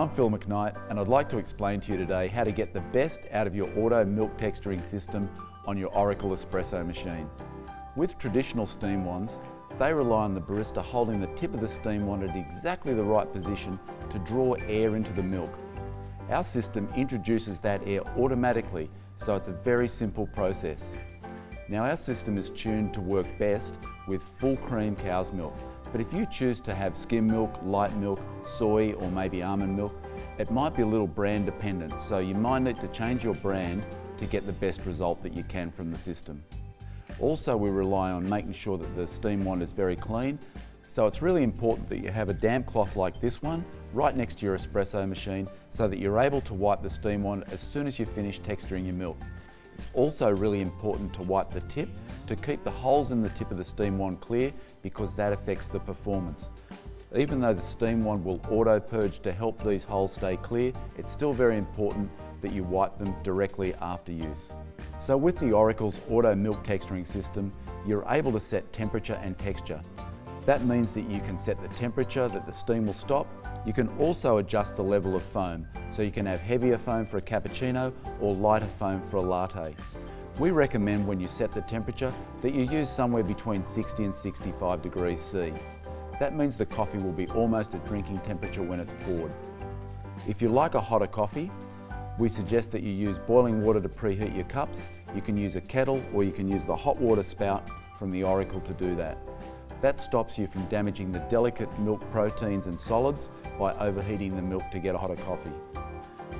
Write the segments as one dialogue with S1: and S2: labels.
S1: I'm Phil McKnight and I'd like to explain to you today how to get the best out of your auto milk texturing system on your Oracle espresso machine. With traditional steam wands, they rely on the barista holding the tip of the steam wand at exactly the right position to draw air into the milk. Our system introduces that air automatically, so it's a very simple process. Now our system is tuned to work best with full cream cow's milk, but if you choose to have skim milk, light milk, soy or maybe almond milk, it might be a little brand dependent, so you might need to change your brand to get the best result that you can from the system. Also, we rely on making sure that the steam wand is very clean, so it's really important that you have a damp cloth like this one right next to your espresso machine so that you're able to wipe the steam wand as soon as you finish texturing your milk. It's also really important to wipe the tip to keep the holes in the tip of the steam wand clear, because that affects the performance. Even though the steam wand will auto purge to help these holes stay clear, it's still very important that you wipe them directly after use. So with the Oracle's auto milk texturing system, you're able to set temperature and texture. That means that you can set the temperature that the steam will stop. You can also adjust the level of foam, so you can have heavier foam for a cappuccino or lighter foam for a latte. We recommend when you set the temperature that you use somewhere between 60 and 65 degrees C. That means the coffee will be almost at drinking temperature when it's poured. If you like a hotter coffee, we suggest that you use boiling water to preheat your cups. You can use a kettle or you can use the hot water spout from the Oracle to do that. That stops you from damaging the delicate milk proteins and solids by overheating the milk to get a hotter coffee.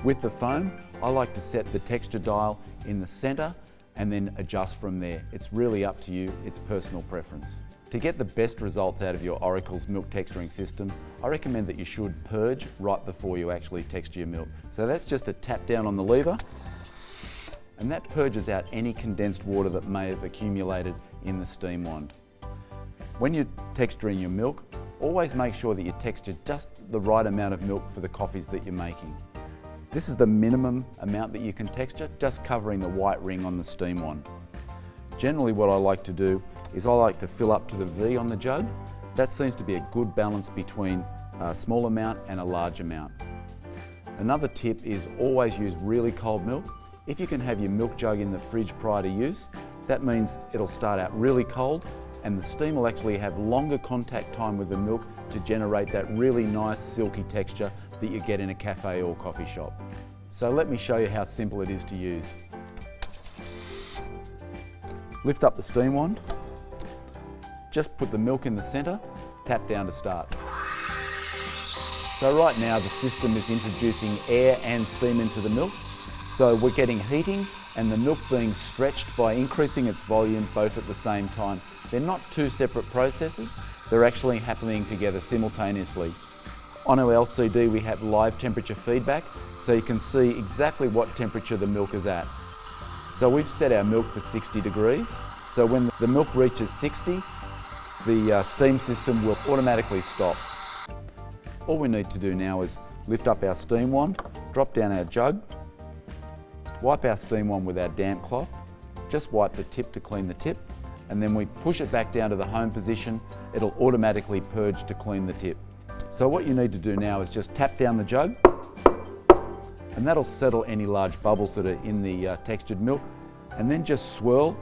S1: With the foam, I like to set the texture dial in the center and then adjust from there. It's really up to you, it's personal preference. To get the best results out of your Oracle's milk texturing system, I recommend that you should purge right before you actually texture your milk. So that's just a tap down on the lever, and that purges out any condensed water that may have accumulated in the steam wand. When you're texturing your milk, always make sure that you texture just the right amount of milk for the coffees that you're making. This is the minimum amount that you can texture, just covering the white ring on the steam wand. Generally what I like to do is I like to fill up to the V on the jug. That seems to be a good balance between a small amount and a large amount. Another tip is always use really cold milk. If you can have your milk jug in the fridge prior to use, that means it'll start out really cold and the steam will actually have longer contact time with the milk to generate that really nice silky texture that you get in a cafe or coffee shop. So let me show you how simple it is to use. Lift up the steam wand, just put the milk in the center, tap down to start. So right now the system is introducing air and steam into the milk, so we're getting heating and the milk being stretched by increasing its volume both at the same time. They're not two separate processes, they're actually happening together simultaneously. On our LCD we have live temperature feedback, so you can see exactly what temperature the milk is at. So we've set our milk for 60 degrees, so when the milk reaches 60, the steam system will automatically stop. All we need to do now is lift up our steam wand, drop down our jug, wipe our steam wand with our damp cloth, just wipe the tip to clean the tip, and then we push it back down to the home position. It'll automatically purge to clean the tip. So what you need to do now is just tap down the jug, and that'll settle any large bubbles that are in the textured milk, and then just swirl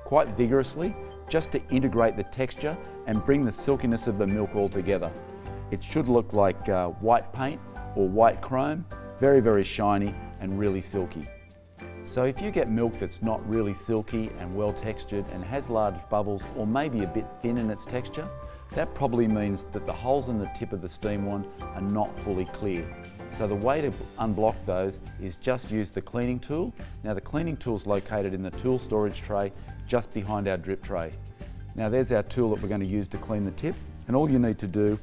S1: quite vigorously just to integrate the texture and bring the silkiness of the milk all together. It should look like white paint or white chrome, very, very shiny and really silky. So if you get milk that's not really silky and well textured and has large bubbles or maybe a bit thin in its texture, that probably means that the holes in the tip of the steam wand are not fully clear. So the way to unblock those is just use the cleaning tool. Now the cleaning tool is located in the tool storage tray just behind our drip tray. Now there's our tool that we're going to use to clean the tip, and all you need to do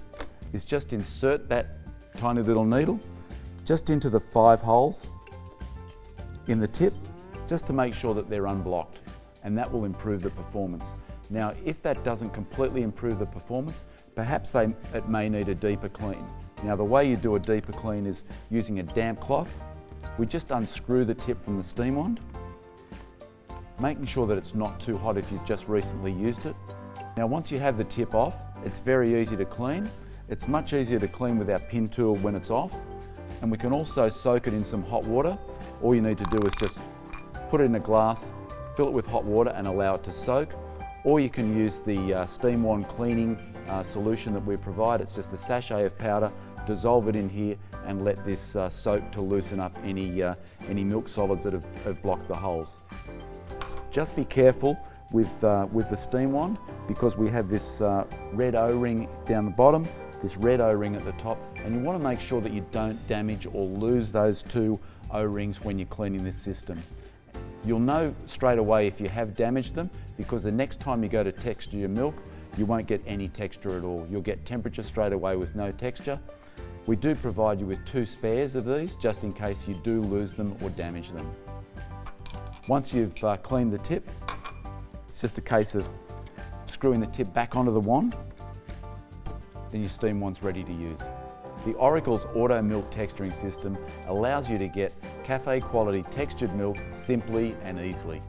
S1: is just insert that tiny little needle just into the 5 holes in the tip, just to make sure that they're unblocked, and that will improve the performance. Now if that doesn't completely improve the performance, perhaps it may need a deeper clean. Now the way you do a deeper clean is using a damp cloth. We just unscrew the tip from the steam wand, making sure that it's not too hot if you've just recently used it. Now once you have the tip off, it's very easy to clean. It's much easier to clean with our pin tool when it's off. and we can also soak it in some hot water. All you need to do is just put it in a glass, fill it with hot water and allow it to soak. Or you can use the steam wand cleaning solution that we provide. It's just a sachet of powder, dissolve it in here and let this soak to loosen up any milk solids that have blocked the holes. Just be careful with the steam wand, because we have this red O-ring down the bottom, this red O-ring at the top, and you want to make sure that you don't damage or lose those two O-rings when you're cleaning this system. You'll know straight away if you have damaged them, because the next time you go to texture your milk, you won't get any texture at all. You'll get temperature straight away with no texture. We do provide you with 2 spares of these, just in case you do lose them or damage them. Once you've cleaned the tip, it's just a case of screwing the tip back onto the wand, then your steam wand's ready to use. The Oracle's Auto Milk Texturing System allows you to get cafe quality textured milk simply and easily.